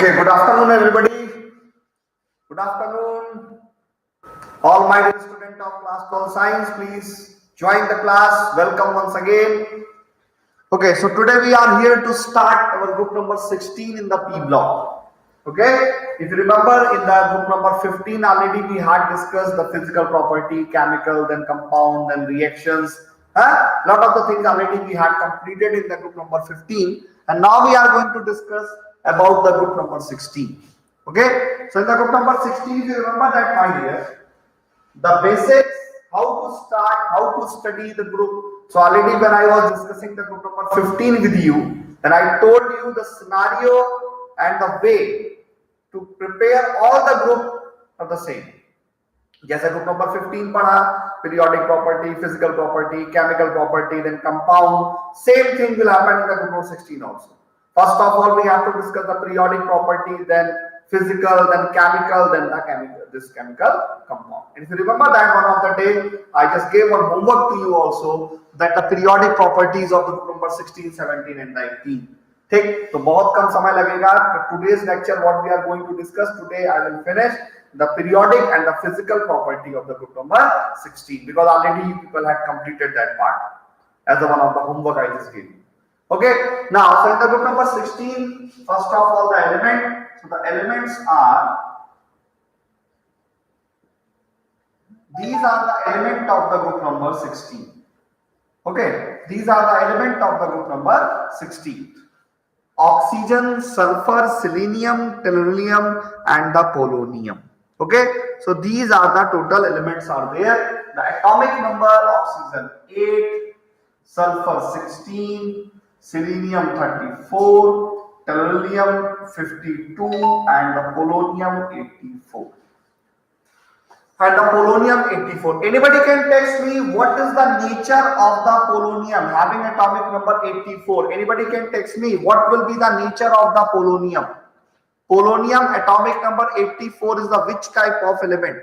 Okay, good afternoon, everybody. Good afternoon. All my dear students of class 12 science, please join the class. Welcome once again. Okay, so today we are here to start our group number 16 in the P block. Okay, if you remember in the group number 15 already we had discussed the physical property, chemical, then compound, then reactions. Lot of the things already we had completed in the group number 15, and now we are going to discuss about the group number 16. Okay, so in the group number 16, if you remember that, my dear, the basics, how to start, how to study the group. So already when I was discussing the group number 15 with you, then I told you the scenario and the way to prepare all the group are the same. जैसे group number 15 पढ़ा, periodic property, physical property, chemical property, then compound. Same thing will happen in the group number 16 also. First of all, we have to discuss the periodic property, then physical, then chemical, then the chemical compound. And if you remember that one of the day, I just gave one homework to you also, that the periodic properties of the group number 16, 17 and 19. ठीक, तो बहुत कम समय लगेगा. Today's lecture, what we are going to discuss today, I will finish the periodic and the physical property of the group number 16, because already you people had completed that part as one of the homework I just gave you. Okay, now so in the group number 16, first of all the element. So the elements are, these are the element of the group number 16. Okay, these are the element of the group number 16. Oxygen, sulfur, selenium, tellurium and the polonium. Okay, so these are the total elements are there. The atomic number: oxygen 8, sulfur 16, selenium 34, tellurium 52 and the polonium 84. And the polonium 84. Anybody can text me what is the nature of the polonium having atomic number 84? Anybody can text me what will be the nature of the polonium? Polonium atomic number 84 is the which type of element?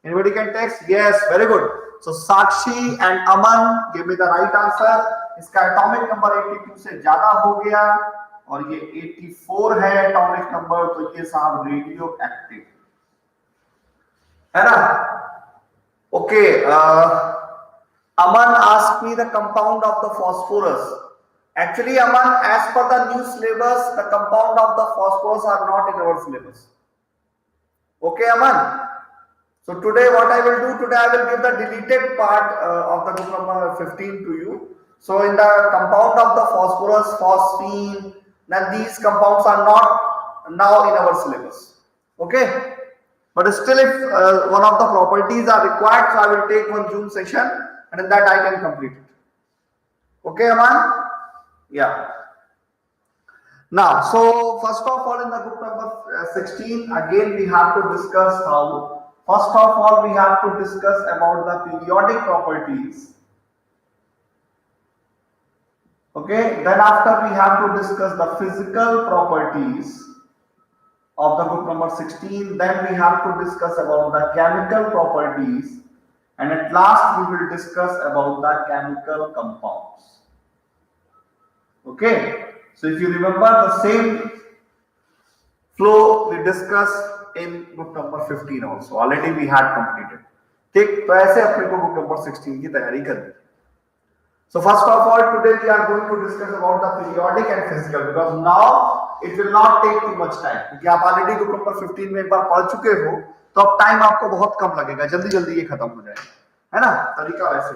Anybody can text? Yes, very good. So Sakshi and Aman, give me the right answer. इसका atomic number 82 से ज्यादा हो गया और ये 84 है atomic number, तो ये साहब रेडियो एक्टिव है ना. Okay, Aman asked me the compound of the phosphorus. Actually, Aman, as per the new syllabus, the compound of the phosphorus are not in our syllabus. Okay, Aman. So today, what I will do today, I will give the deleted part of the group number 15 to you. So in the compound of the phosphorus, phosphine, then these compounds are not now in our syllabus. Okay. But still, if one of the properties are required, so I will take one June session and in that I can complete it. Okay, Aman? Yeah. Now, so first of all, in the group number 16, again we have to discuss how. First of all, we have to discuss about the periodic properties. Okay, then after we have to discuss the physical properties of the group number 16, then we have to discuss about the chemical properties, and at last we will discuss about the chemical compounds. Okay, so if you remember the same flow we discussed in group number 15 also, already we had completed. ठीक, तो ऐसे अपने को group number 16 की तैयारी करनी. So first of all, today we are going to discuss about the periodic and physical, because now it will not take too much time. क्योंकि आप already group number 15 में एक बार पढ़ चुके हो, तो अब टाइम आपको बहुत कम लगेगा, जल्दी जल्दी ये खत्म हो जाएगा, है ना, तरीका वैसे.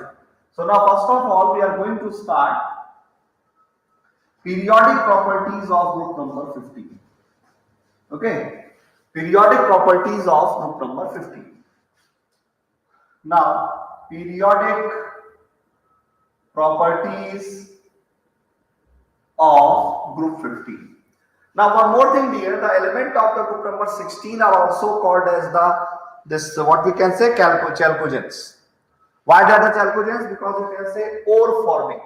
So now first of all, we are going to start periodic properties of group number 15. Okay, periodic properties of group number 15. Now, periodic properties of group 15. Now, one more thing here, the element of the group number 16 are also called as what we can say chalcogens. Why they are the chalcogens? Because you can say ore forming.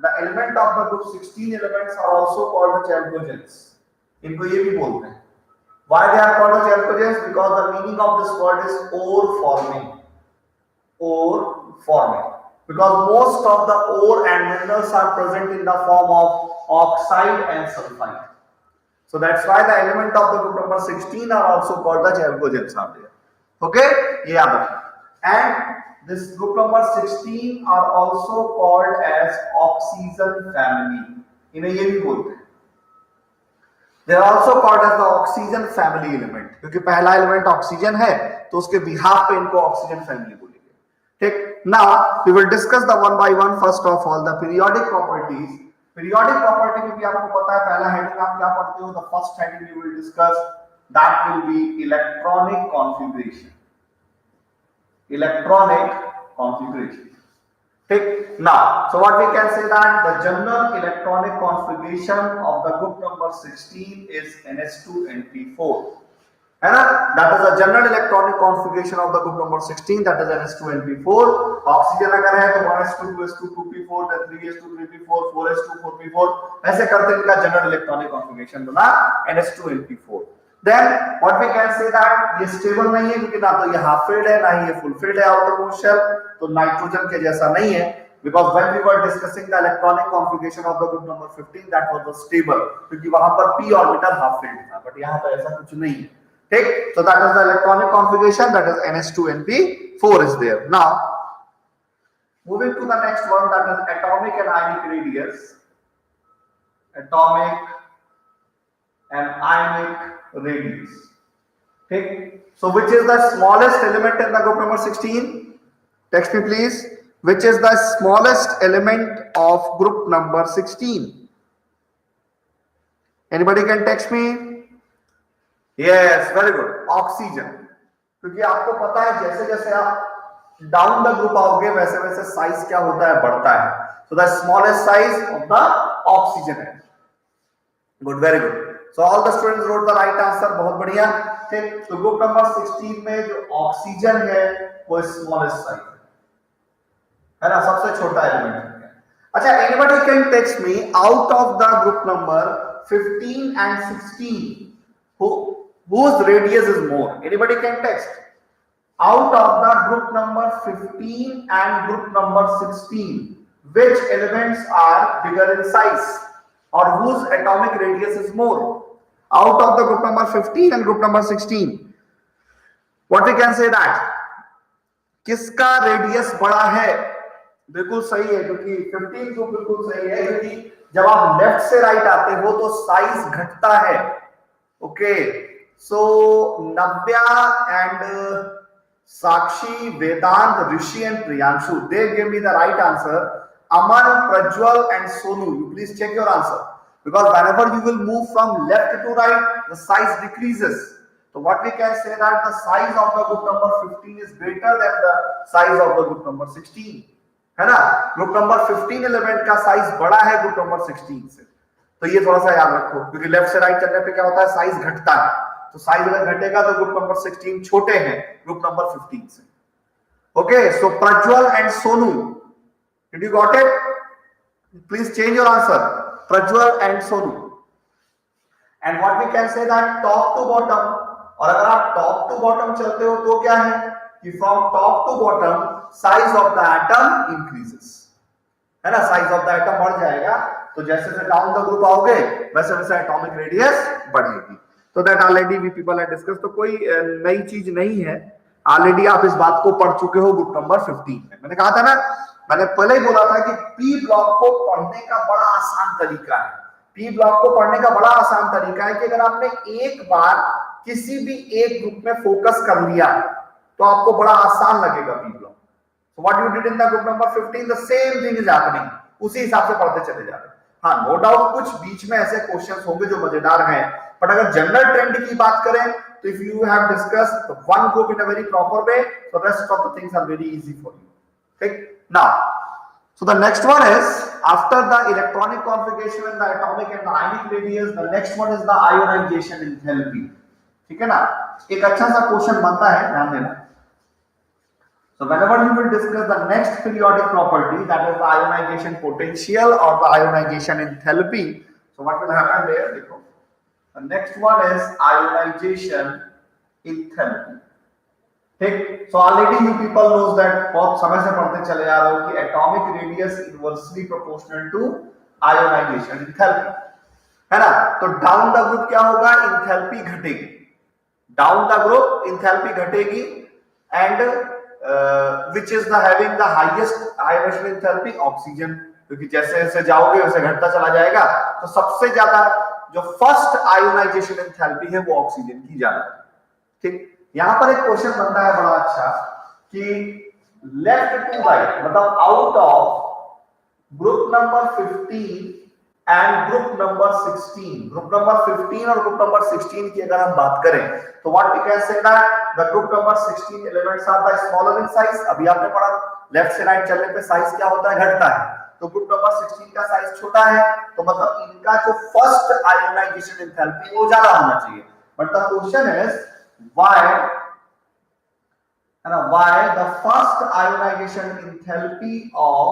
The element of the group 16 elements are also called the chalcogens. इनको ये भी बोलते हैं. Why they are called the chalcogens? Because the meaning of this word is ore forming. Ore forming. Because most of the ore and minerals are present in the form of oxide and sulfide. So that's why the element of the group number 16 are also called the chalcogens are there. Okay, ये याद रखना. And this group number 16 are also called as oxygen family. इन्हें ये भी बोलते हैं. They are also called as the oxygen family element. क्योंकि पहला एलिमेंट ऑक्सीजन है तो उसके बिहाफ पे इनको ऑक्सीजन फैमिली बोलेंगे. ठीक. Now we will discuss the one by one. First of all, the periodic properties. Periodic property में भी आपको पता है पहला हेडिंग आप क्या पढ़ते हो. The first heading we will discuss that will be electronic configuration. Electronic configuration. ठीक. Now, so what we can say that the general electronic configuration of the group number 16 is NH2NP4. है ना? That is the general electronic configuration of the group number 16. That is NH2NP4. Oxygen अगर है तो 1s2 2s2 2p4 then 3s2 3p4 4s2 4p4 ऐसे करते इनका general electronic configuration बना NH2NP4. Then what we can say that ये stable नहीं है क्योंकि ना तो ये हाफ फिल्ड है ना ही ये फुल फिल्ड है आउटर मोस्ट शेल, तो नाइट्रोजन के जैसा नहीं है. Because when we were discussing the electronic configuration of the group number 15, that was the stable क्योंकि वहां पर p orbital half filled था, but यहाँ पर ऐसा कुछ नहीं है. ठीक. So that is the electronic configuration, that is NH2NP4 is there. Now moving to the next one, that is atomic and ionic radius. Atomic and ionic radius. ठीक. So which is the smallest element in the group number 16? Text me please. Which is the smallest element of group number 16? Anybody can text me? Yes, very good. Oxygen. क्योंकि आपको पता है जैसे जैसे आप down the group आओगे वैसे वैसे साइज क्या होता है, बढ़ता है. So the smallest size of the oxygen है. Good, very good. So all the students wrote the right answer. बहुत बढ़िया. ठीक. तो ग्रुप नंबर 16 में जो ऑक्सीजन है वो स्मॉलेस्ट साइज है ना, सबसे छोटा एलिमेंट है. अच्छा, anybody can text me out of the group number 15 and 16 whose radius is more? Anybody can text. Out of the group number 15 and group number 16, which elements are bigger in size or whose atomic radius is more? Out of the group number 15 and group number 16, what we can say that किसका radius बड़ा है? बिल्कुल सही है क्योंकि 15 तो बिल्कुल सही है क्योंकि जब आप लेफ्ट से राइट आते हो तो साइज घटता है. Okay, so Navya and Sakshi, Vedant, Rishi and Priyanshu, they give me the right answer. Aman, Prajwal and Sonu, you please check your answer because whenever you will move from left to right the size decreases. So what we can say that the size of the group number 15 is greater than the size of the group number 16, है ना. Group number 15 element का size बड़ा है group number 16 से, तो ये थोड़ा सा याद रखो क्योंकि लेफ्ट से राइट चलने पे क्या होता है, साइज घटता है. तो साइज अगर घटेगा तो ग्रुप नंबर 16 छोटे हैं ग्रुप नंबर 15 से. Okay, so Prajwal and Sonu, did you got it? Please change your answer. Prajwal and Sonu. And what we can say that top to bottom, और अगर आप टॉप टू बॉटम चलते हो तो क्या है कि from top to bottom size of the atom increases, है ना. साइज ऑफ द एटम बढ़ जाएगा तो जैसे जैसे डाउन द ग्रुप आओगे वैसे वैसे एटॉमिक रेडियस बढ़ेगी. तो that already we people have discuss, तो कोई नई चीज नहीं है. ऑलरेडी आप इस बात को पढ़ चुके हो ग्रुप नंबर 15 में. मैंने कहा था ना, मैंने पहले ही बोला था कि पी ब्लॉक को पढ़ने का बड़ा आसान तरीका है. पी ब्लॉक को पढ़ने का बड़ा आसान तरीका है कि अगर आपने एक बार किसी भी एक ग्रुप में फोकस कर लिया तो आपको बड़ा आसान लगेगा P block. So what you did in the group number 15, the same thing is happening. उसी हिसाब से पढ़ते चले जा रहे हैं. हाँ, नो डाउट कुछ बीच में ऐसे क्वेश्चंस होंगे जो मजेदार हैं, बट अगर जनरल ट्रेंड की बात करें तो if you have discussed one group in a very proper way, so rest of the things are very easy for you. Okay, now so the next one is after the electronic configuration and the atomic and the ionic radius, the next one is the ionization enthalpy. ठीक है ना. एक अच्छा सा question बनता है, ध्यान देना. So whenever you will discuss the next periodic property, that is the ionization potential or the ionization enthalpy, so what will happen there? देखो, the next one is ionization enthalpy. ठीक. So already you people knows that, बहुत समय से पढ़ते चले आ रहे हो कि atomic radius inversely proportional to ionization enthalpy, है ना। तो डाउन द ग्रुप क्या होगा, इंथैल्पी घटेगी, डाउन द ग्रुप इंथैल्पी घटेगी, and which is the having the highest ionization enthalpy, oxygen, क्योंकि जैसे जैसे जाओगे वैसे घटता चला जाएगा। तो सबसे ज्यादा जो फर्स्ट आयोनाइजेशन इंथैल्पी है वो ऑक्सीजन की ज्यादा है। ठीक, यहां पर एक क्वेश्चन बनता है बड़ा अच्छा कि लेफ्ट टू राइट, मतलब out of group number 15 and group number 16, group number 15 और ग्रुप नंबर 16 की अगर हम बात करें तो what we can say that the group number 16 elements are the smaller in size. अभी आपने पढ़ा लेफ्ट से राइट चलने पे साइज क्या होता है, घटता है। तो ग्रुप नंबर 16 का साइज छोटा है, तो मतलब इनका जो फर्स्ट आयोनाइजेशन एंथैल्पी वो ज्यादा होना चाहिए। But the question is why, why the first ionization enthalpy of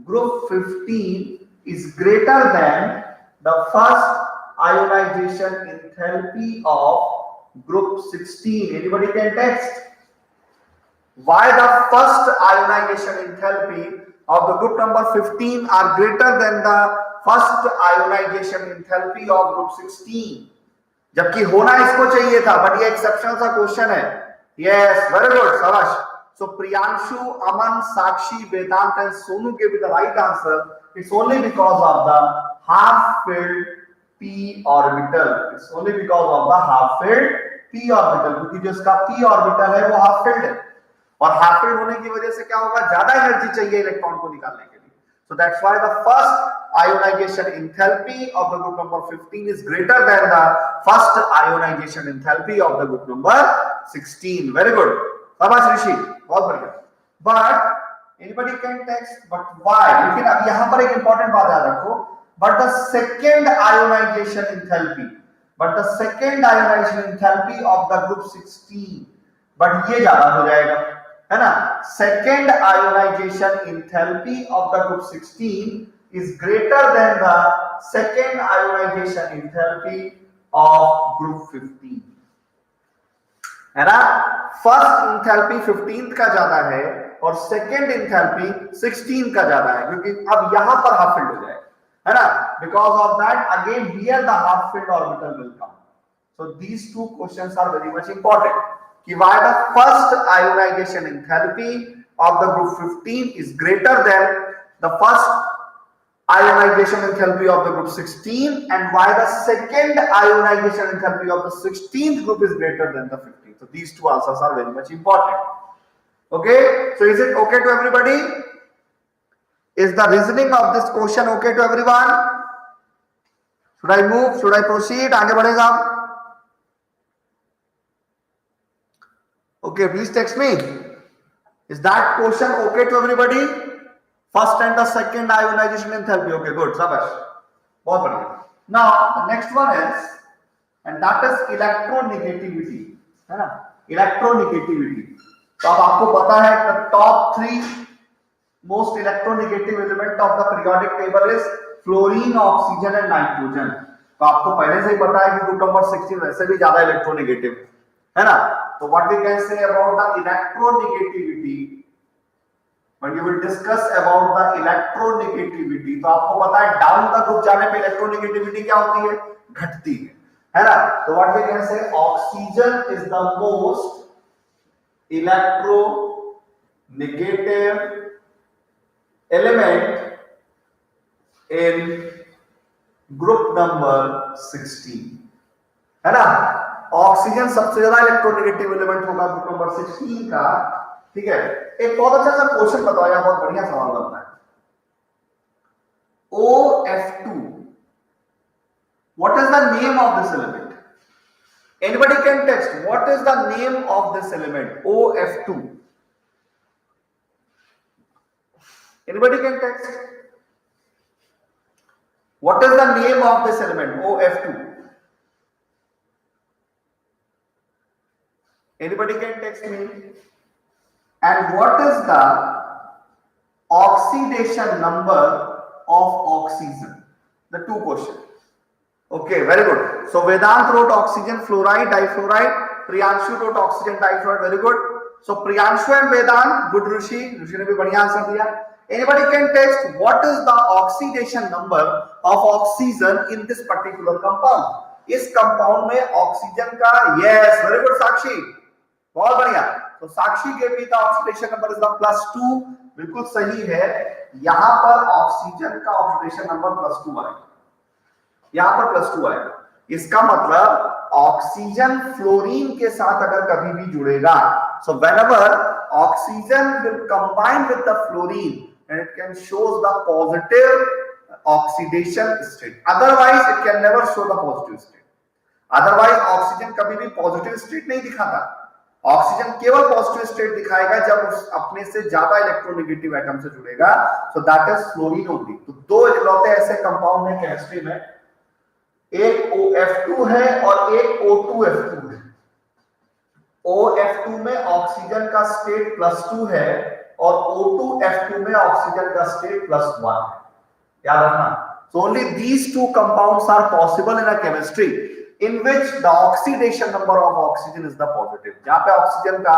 group 15 is greater than the first ionization enthalpy of group 16? Anybody can text? Why the first ionization enthalpy of the group number 15 are greater than the first ionization enthalpy of group 16? जबकि होना इसको चाहिए था, but ये exceptional सा question है। Yes, very good, Savash. So Priyanshu, Aman, Sakshi, Vedant and Sonu gave me the right answer. It's only because of the half-filled p orbital. It's only because of the half-filled p orbital, क्योंकि जो इसका p orbital है वो half-filled है, और half-filled होने की वजह से क्या होगा, ज्यादा एनर्जी चाहिए इलेक्ट्रॉन को निकालने के लिए। So that's why the first ionization enthalpy of the group number 15 is greater than the first ionization enthalpy of the group number 16. Very good. शाबाश ऋषि, बहुत बढ़िया। But anybody can text, but why? लेकिन अब यहाँ पर एक important बात याद रखो, but the second ionization enthalpy of the group 16, but ये ज्यादा हो जाएगा, है ना। Second ionization enthalpy of the group 16 is greater than the second ionization enthalpy of group 15, है ना। फर्स्ट इंथैल्पी 15 का ज्यादा है और सेकेंड इंथैल्पी 16 का ज्यादा है, क्योंकि अब यहां पर हाफ फिल्ड हो जाएगा, है ना। Because of that again here the half filled orbital will come. So these two questions are very much important कि why the first ionization enthalpy of the group 15 is greater than the first ionization enthalpy of the group 16, and why the second ionization enthalpy of the 16th group is greater than the 15th. So these two answers are very much important. Okay, so is it okay to everybody? Is the reasoning of this question okay to everyone? Should I move, should I proceed? आगे बढ़ेगा? Okay, please text me. Is that question okay to everybody? First and the second ionization enthalpy. Okay, good. Shabash. बहुत बढ़िया. Now the next one is, and that is electronegativity, है ना? Electronegativity. तो अब आपको पता है the top 3 most electronegative element of the periodic table is fluorine, oxygen and nitrogen. तो आपको पहले से ही पता है कि ग्रुप नंबर 16 वैसे भी ज्यादा इलेक्ट्रोनेगेटिव है ना। तो what we can say about the electronegativity, when you will discuss about the electronegativity, तो आपको पता है डाउन द ग्रुप जाने पे इलेक्ट्रोनेगेटिविटी क्या होती है, घटती है ना। तो what we can say, oxygen is the most electronegative element in group number 16, है ना। ऑक्सीजन सबसे ज्यादा इलेक्ट्रोनेगेटिव एलिमेंट होगा ग्रुप नंबर 16 का, ठीक है। एक बहुत अच्छा सा क्वेश्चन बताओ, यार बहुत बढ़िया सवाल बनता है। OF2, what is the name of this element? Anybody can text, what is the name of this element, OF2? Anybody can text, what is the name of this element, OF2? Anybody can text me. And what is the oxidation number of oxygen? The two questions. Okay, very good. So Vedant wrote oxygen fluoride, difluoride. Priyanshu wrote oxygen difluoride. Very good. So Priyanshu and Vedant, good Rishi. Rishi ने भी बढ़िया answer दिया. Anybody can text what is the oxidation number of oxygen in this particular compound. इस compound में oxygen का, yes very good साक्षी, बहुत बढ़िया। तो साक्षी के भी का ऑक्सीडेशन नंबर इज द +2, बिल्कुल सही है। यहां पर ऑक्सीजन का ऑक्सीडेशन नंबर +2 आएगा, यहां पर +2 आएगा। इसका मतलब ऑक्सीजन फ्लोरीन के साथ अगर कभी भी जुड़ेगा, so whenever oxygen will combine with the fluorine and it can shows the positive oxidation state, otherwise it can never show the positive state. Otherwise oxygen कभी भी पॉजिटिव स्टेट नहीं दिखाता, ऑक्सीजन केवल पॉजिटिव स्टेट दिखाएगा जब उस अपने से ज्यादा इलेक्ट्रोनेगेटिव एटम से जुड़ेगा, सो दैट इज फ्लोरीन ओनली। तो दो इकलौते ऐसे कंपाउंड हैं केमिस्ट्री में, एक OF2 है और एक O2F2 है। OF2 में ऑक्सीजन का स्टेट +2 है और O2F2 में ऑक्सीजन का स्टेट +1 है, याद रखना। So only these two compounds are possible in a chemistry in which the oxidation number of oxygen is the positive, जहां पे ऑक्सीजन का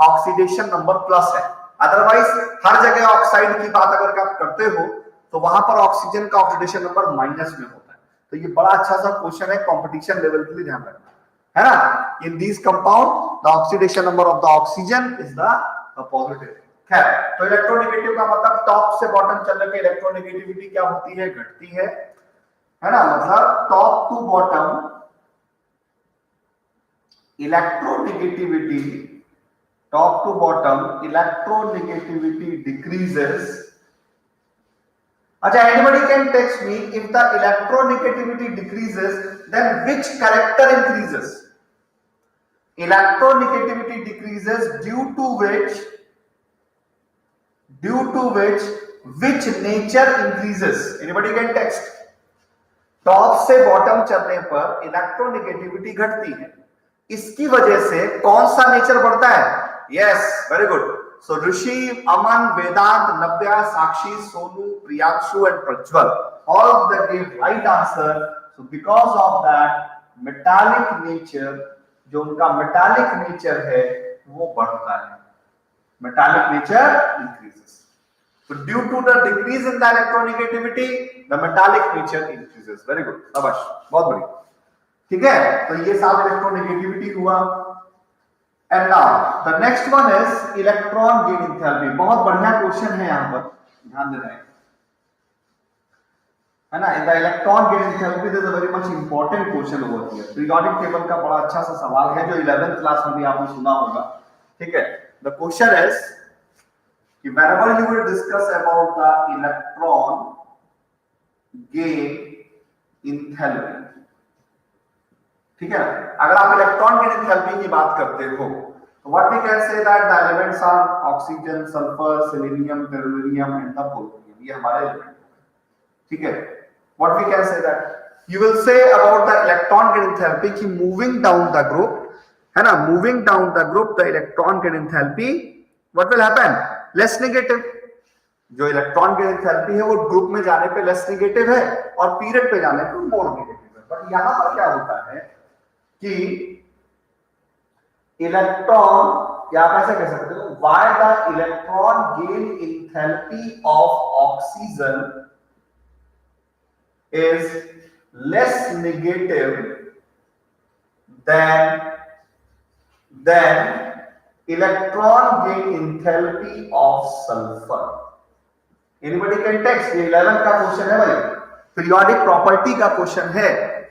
ऑक्सीडेशन नंबर प्लस है। अदरवाइज हर जगह ऑक्साइड की बात अगर आप करते हो तो वहां पर ऑक्सीजन का ऑक्सीडेशन नंबर माइनस में होता है। तो ये बड़ा अच्छा सा क्वेश्चन है, कंपटीशन लेवल के लिए ध्यान रखना है ना। In these compound the oxidation number of the oxygen is the positive. खैर, तो इलेक्ट्रोनेगेटिव का मतलब टॉप से बॉटम चलने पे इलेक्ट्रोनेगेटिविटी क्या होती है, घटती है ना। मतलब top to bottom electronegativity, top to bottom electronegativity decreases. अच्छा, anybody can text me if the electronegativity decreases then which character increases? Electronegativity decreases due to which nature increases? Anybody can text. Top से bottom चलने पर electronegativity घटती है, इसकी वजह से कौन सा नेचर बढ़ता है? Yes, very good. So Rishi, Aman, Vedant, Navya, Sakshi, Sonu, Priyanshu and Prajwal all of them gave right answer. So because of that metallic nature, जो उनका metallic nature है वो बढ़ता है, metallic nature increases. So due to the decrease in the electronegativity, the metallic nature increases. Very good, शाबाश, बहुत बढ़िया। ठीक है, तो ये सारा इलेक्ट्रोनेगेटिविटी हुआ। And now the next one is electron gain enthalpy. बहुत बढ़िया क्वेश्चन है, यहाँ पर ध्यान देना है ना। In the electron gain enthalpy there is a very much important question over here. Periodic table का बड़ा अच्छा सा सवाल है जो 11th क्लास में भी आपने सुना होगा। ठीक है, the question is कि whenever you will discuss about the electron gain enthalpy, ठीक है ना, अगर आप इलेक्ट्रॉन गेन एंथैल्पी की बात करते हो तो what we can say that the elements are oxygen, sulphur, selenium, tellurium and the polonium, ये हमारे एलिमेंट। ठीक है, what we can say that you will say about the electron gain enthalpy कि मूविंग डाउन द ग्रुप, है ना, moving down the group the electron gain enthalpy what will happen, less negative. जो electron gain enthalpy है वो group में जाने पे less negative है और पीरियड पे जाने पे मोर नेगेटिव है। बट यहां पर क्या होता है कि इलेक्ट्रॉन, या आप ऐसे कह सकते हो, why the electron gain enthalpy of oxygen is less negative than electron gain enthalpy of sulphur. Anybody can text, ये 11 का क्वेश्चन है भाई, पीरियोडिक प्रॉपर्टी का क्वेश्चन है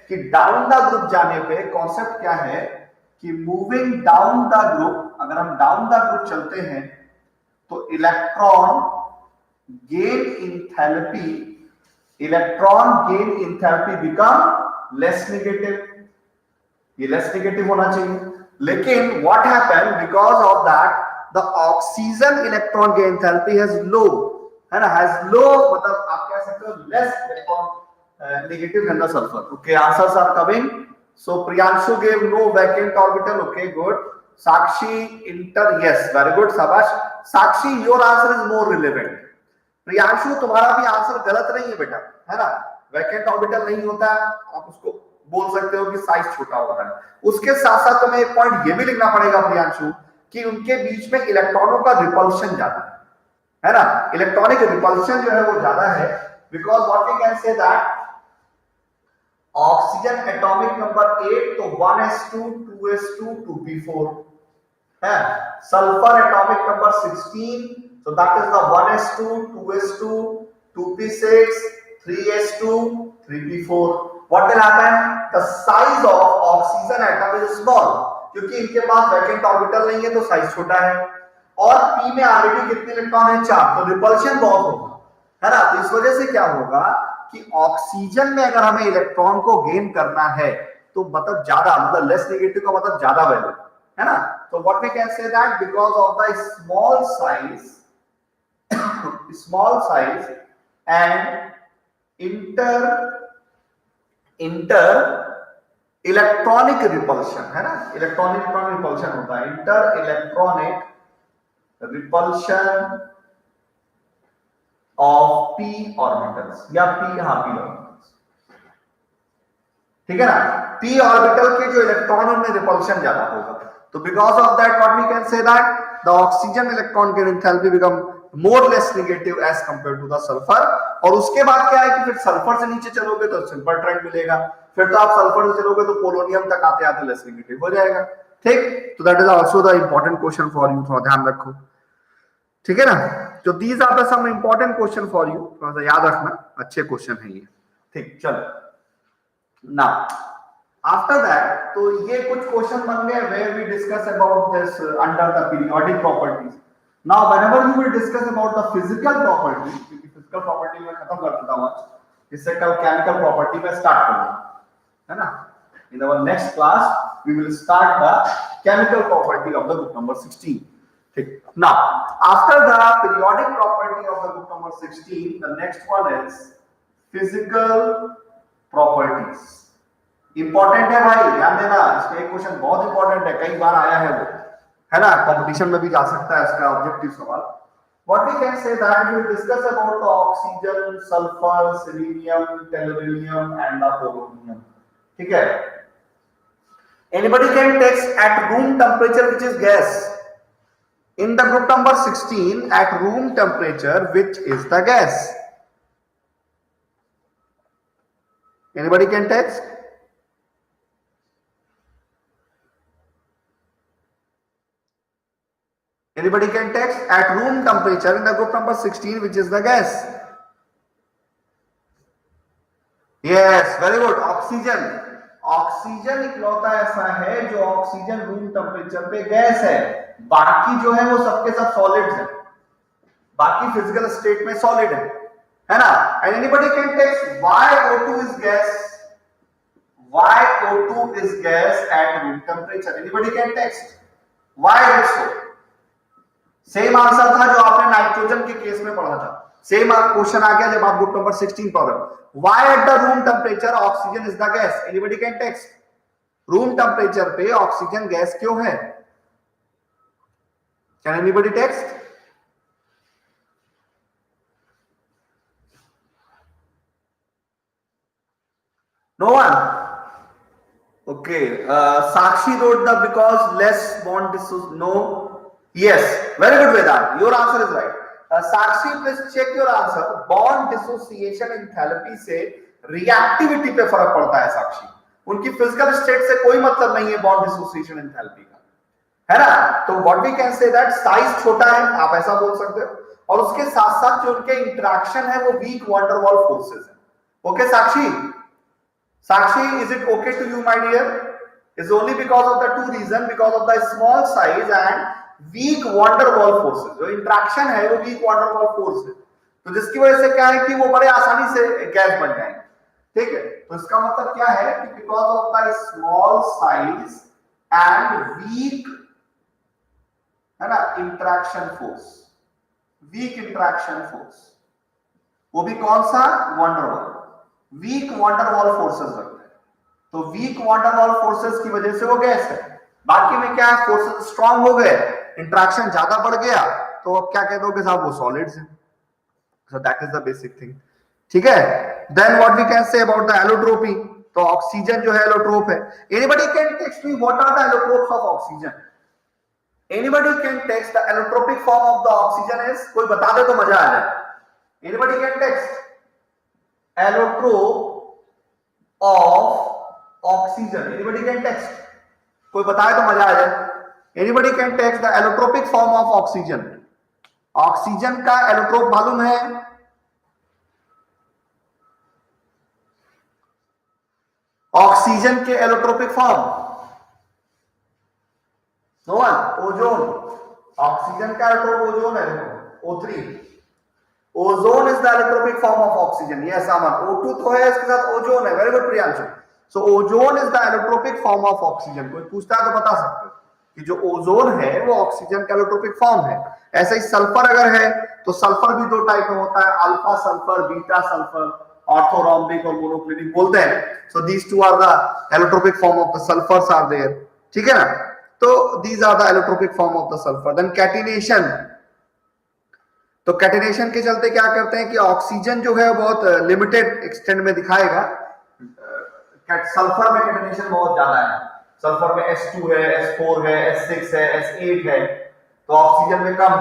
कि डाउन द ग्रुप जाने पे कॉन्सेप्ट क्या है कि मूविंग डाउन द ग्रुप, अगर हम डाउन द ग्रुप चलते हैं तो electron gain enthalpy become less negative, ये लेस नेगेटिव होना चाहिए। लेकिन what happen because of that the oxygen electron gain enthalpy has लो, है ना, हैज लो, मतलब आप कह सकते हो less electron negative than the sulfur. Okay, answers are coming. So Priyanshu gave no vacant orbital. Okay, good. Sakshi inter, yes, very good. Sabash. Sakshi, your answer is more relevant. Priyanshu, तुम्हारा भी answer गलत नहीं है बेटा, है ना। Vacant orbital नहीं होता, आप उसको बोल सकते हो कि साइज छोटा होता है। उसके साथ साथ तुम्हें एक पॉइंट ये भी लिखना पड़ेगा प्रियांशु कि उनके बीच में इलेक्ट्रॉनों का रिपल्शन ज्यादा है ना, इलेक्ट्रॉनिक रिपल्शन जो है वो ज्यादा है, because what we can say that oxygen atomic number 8 तो 1s2 2s2 2p4 है, sulphur atomic number 16 so that is the 1s2 2s2 2p6 3s2 3p4. what will happen, the size of oxygen atom is small, क्योंकि इनके पास vacant orbital नहीं है तो size छोटा है, और p में ऑलरेडी कितने इलेक्ट्रॉन है 4, तो रिपल्शन बहुत होगा, है ना। तो इस वजह से क्या होगा कि ऑक्सीजन में अगर हमें इलेक्ट्रॉन को गेन करना है तो मतलब ज्यादा, मतलब लेस नेगेटिव का मतलब ज्यादा वैल्यू, है ना। तो what we can say that because of the small size and inter electronic repulsion, है ना, इलेक्ट्रॉनिक रिपल्शन होता है, inter electronic repulsion of p orbitals या p ऑर्बिटल्स, ठीक है ना, p ऑर्बिटल के जो इलेक्ट्रॉन उनमें रिपल्शन ज्यादा होगा, तो because of that what we can say that the oxygen electron के enthalpy become more less negative as compare to the sulphur. और उसके बाद क्या है कि फिर सल्फर से नीचे चलोगे तो सिंपल ट्रेंड मिलेगा, फिर तो आप सल्फर से चलोगे तो पोलोनियम तक आते आते लेस नेगेटिव हो जाएगा, ठीक। तो that is also the important question for you, थोड़ा ध्यान रखो, ठीक है ना। तो these are the some important question for you, थोड़ा सा याद रखना, अच्छे क्वेश्चन है ये, ठीक। चलो ना आफ्टर दैट तो ये कुछ क्वेश्चन बन गए where we discuss about this under the periodic properties. Now whenever you will discuss about the physical property, क्योंकि फिजिकल प्रॉपर्टी में खत्म कर देता हूं, इससे कल केमिकल प्रॉपर्टी में स्टार्ट करूंगा, है ना। In our next class we will start the chemical property of the book number 16, ठीक। Now, after the periodic property of the book number 16, the next one is physical properties. Important है भाई, ध्यान देना, इसका एक क्वेश्चन बहुत important है, कई बार आया है वो, है ना, कंपटीशन में भी जा सकता है इसका ऑब्जेक्टिव सवाल। What we can say that we will discuss about the oxygen, sulfur, selenium, tellurium and the polonium, ठीक है। Anybody can text at room temperature which is gas. In the group number 16, at room temperature, which is the gas? Anybody can text? Anybody can text at room temperature in the group number 16, which is the gas? Yes, very good. Oxygen. Oxygen इकलौता ऐसा है जो oxygen room temperature पे gas है, बाकी जो है वो सबके सब सॉलिड्स हैं, बाकी फिजिकल स्टेट में सॉलिड है ना। And anybody can text why O2 is gas, why O2 is gas at room temperature, anybody can text why it so. Same answer था जो आपने नाइट्रोजन के केस में पढ़ा था, सेम क्वेश्चन आ गया जब आप ग्रुप नंबर 16 पढ़ रहे हो। Why at the room temperature oxygen is the gas? Anybody can text. Room temperature पे ऑक्सीजन गैस क्यों है? Can anybody text? No one. Okay. Sakshi wrote the because less bond dissociation. No. Yes. Very good, Vedant. Your answer is right. Sakshi please check your answer. Bond dissociation enthalpy से reactivity पे फर्क पड़ता है साक्षी, उनकी physical state से कोई मतलब नहीं है बॉन्ड डिसोसिएशन एंथैल्पी का, है ना। तो what we can say that size छोटा है, आप ऐसा बोल सकते हो, और उसके साथ साथ जो उनके इंटरेक्शन है वो weak van der Waals forces है। Okay Sakshi, Sakshi is it okay to you my dear? Is only because of the two reason, because of the small size and weak van der Waals forces, जो interaction है वो weak van der Waals force है, तो जिसकी वजह से क्या है कि वो बड़े आसानी से गैस बन जाएंगे, ठीक है। तो इसका मतलब क्या है कि because of the small size and weak, है ना, interaction force, weak interaction force, वो भी कौन सा? वैन डर वाल, वीक वैन डर वाल फोर्सेस लगते हैं, तो वीक वैन डर वाल फोर्सेस की वजह से वो गैस है। बाकी में क्या है, फोर्सेस स्ट्रांग हो गए, इंटरेक्शन ज्यादा बढ़ गया, तो अब क्या कह दोगे साहब, वो सॉलिड्स हैं। So that is the basic thing, ठीक है। Then what we can say about the allotropy, तो ऑक्सीजन जो है एलोट्रोप है। Anybody can text me what are the allotropes of oxygen? Anybody can text the allotropic form of the oxygen is, कोई बता दे तो मजा आ जाए। Anybody can text allotrope of oxygen, anybody can text, कोई बताए तो मजा आ जाए। Anybody can text the allotropic form of oxygen, oxygen का एलोट्रोप मालूम है? ऑक्सीजन के allotropic form, no one, ozone. Oxygen का एलोट्रोप ओजोन है, O3। Ozone is the allotropic form of oxygen. Yes Aman, O2 तो है, इसके साथ ओजोन है। Very good Priyanshu. So ozone is the allotropic form of oxygen. कोई पूछता है तो बता सकते हो कि जो ओजोन है वो ऑक्सीजन का एलोट्रोपिक फॉर्म है। ऐसे ही सल्फर अगर है तो सल्फर भी दो टाइप में होता है, alpha sulphur, beta sulphur, orthorhombic और मोनोक्लिनिक बोलते हैं। So these two are the allotropic form of the sulphurs are there, ठीक है ना। तो these are the allotropic form of the sulphur. Then catenation, तो कैटिनेशन के चलते क्या करते हैं कि ऑक्सीजन जो है बहुत लिमिटेड एक्सटेंट में दिखाएगा, सल्फर में कैटिनेशन बहुत ज्यादा है। सल्फर में S2 है, S4 है, S6 है, S8 है, तो ऑक्सीजन में कम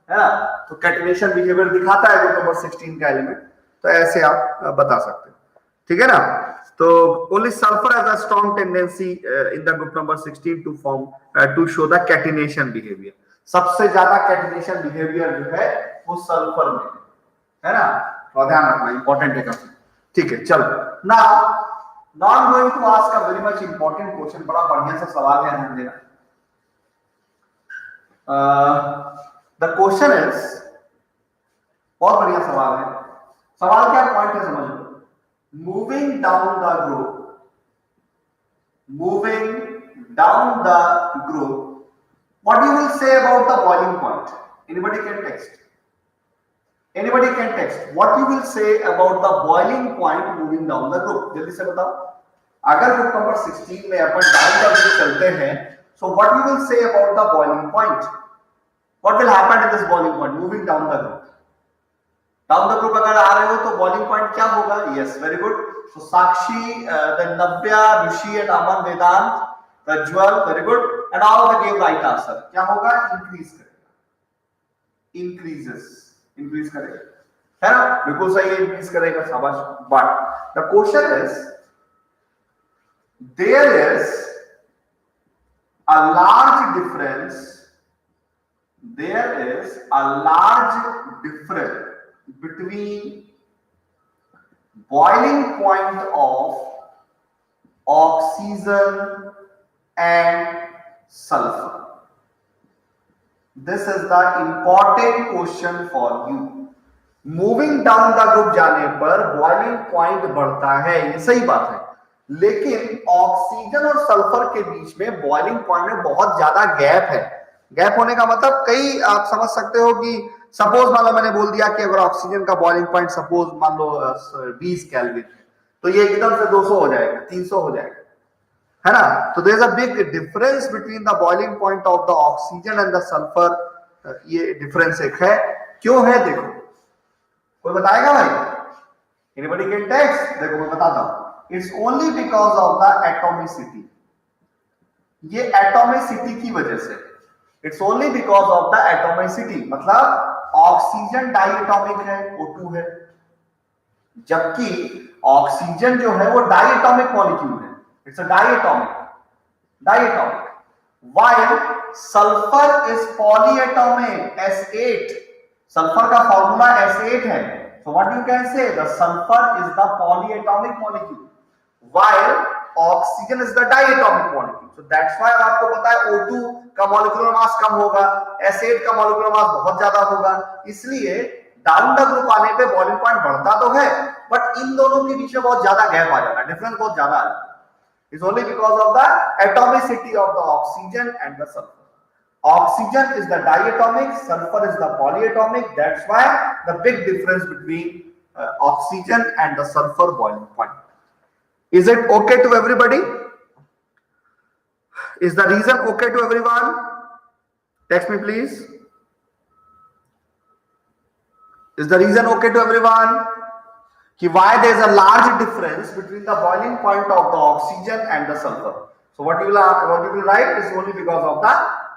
है ना। तो कैटिनेशन बिहेवियर दिखाता है ग्रुप नंबर 16 का एलिमेंट। तो ऐसे आप बता सकते हैं, ठीक है ना। तो only sulphur has a strong tendency in the group number 16 to form to show the catenation behaviour. सबसे ज्यादा कैटिनेशन बिहेवियर जो है वो सल्फर में है ना, तो ध्यान रखना, इंपॉर्टेंट है काफी, ठीक है। चलो now I am going to ask a very much important question. बड़ा बढ़िया सा सवाल है, ध्यान देना। द क्वेश्चन इज, बहुत बढ़िया सवाल है। सवाल क्या पॉइंट है समझ लो। Moving down the group, moving down the group, what you will say about the boiling point? Anybody can text, anybody can text what you will say about the boiling point moving down the group। जल्दी से बताओ। अगर group number 16 में अपन down the group चलते हैं, so what you will say about the boiling point? What will happen in this boiling point moving down the group? Down the group अगर आ रहे हो तो बॉइलिंग पॉइंट क्या होगा? Yes, very good. So Sakshi, then Navya, Rishi and Aman, Vedant, Prajwal, very good, and all the give right answer. क्या होगा? Increase करेगा, इंक्रीजेस, इंक्रीज करेगा, है ना, बिल्कुल सही है, इंक्रीज करेगा, शाबाश। But the question is, there is a large difference, there is a large difference between boiling point of oxygen and sulfur. This is the important question for you. Moving down the group जाने पर boiling point बढ़ता है, ये सही बात है, लेकिन oxygen और सल्फर के बीच में बॉइलिंग पॉइंट में बहुत ज्यादा गैप है। गैप होने का मतलब कई आप समझ सकते हो कि सपोज मान लो मैंने बोल दिया कि अगर ऑक्सीजन का बॉइलिंग पॉइंट सपोज मान लो 20 केल्विन, तो ये एकदम से 200 हो जाएगा, 300 हो जाएगा, है ना। तो there is a big difference between the boiling point of the oxygen and the sulphur. ये डिफरेंस एक है, क्यों है देखो, कोई बताएगा भाई? Anybody can text? देखो मैं बताता हूं। It's only because of the atomicity, ये एटॉमिसिटी की वजह से। It's only because of the atomicity, मतलब ऑक्सीजन डाइएटॉमिक है, O2 है, जबकि ऑक्सीजन जो है वो डाइएटॉमिक मॉलिक्यूल है, it's a diatomic, diatomic, while sulphur is polyatomic, S8। Sulphur का फॉर्मूला S8 है, so what you can say, the sulphur is the polyatomic molecule, while oxygen is the diatomic molecule. So that's why आपको पता है O2 का molecular mass कम होगा, S8 का molecular mass बहुत ज्यादा होगा, इसलिए डाउन द ग्रुप आने पे बॉइलिंग पॉइंट बढ़ता तो है, बट इन दोनों के बीच में बहुत ज्यादा गैप आ जाता है, डिफरेंस बहुत ज्यादा आ जाता है। It's only because of the atomicity of the oxygen and the sulphur. Oxygen is the diatomic, sulphur is the polyatomic, that's why the big difference between oxygen and the sulphur boiling point. Is it okay to everybody? Is the reason okay to everyone? Text me please. Is the reason okay to everyone? Why there is a large difference between the boiling point of the oxygen and the sulfur? So what you will write is only because of the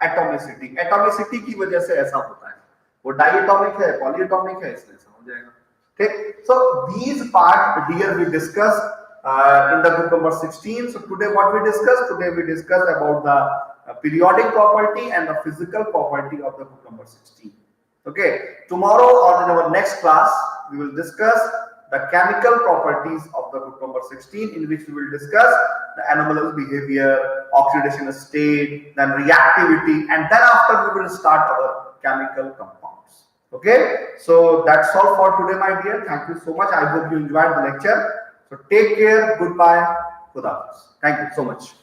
atomicity. Atomicity की वजह से ऐसा होता है. वो diatomic है, polyatomic है, इसलिए ऐसा हो जाएगा. Okay. So these part here we discussed in the group number 16. So today what we discussed? Today we discussed about the periodic property and the physical property of the group number 16. Okay. Tomorrow or in our next class we will discuss the chemical properties of the group number 16, in which we will discuss the anomalous behavior, oxidation state, then reactivity, and then after we will start our chemical compounds. Okay, so that's all for today, my dear. Thank you so much. I hope you enjoyed the lecture. So take care. Goodbye. Khuda Hafiz. Thank you so much.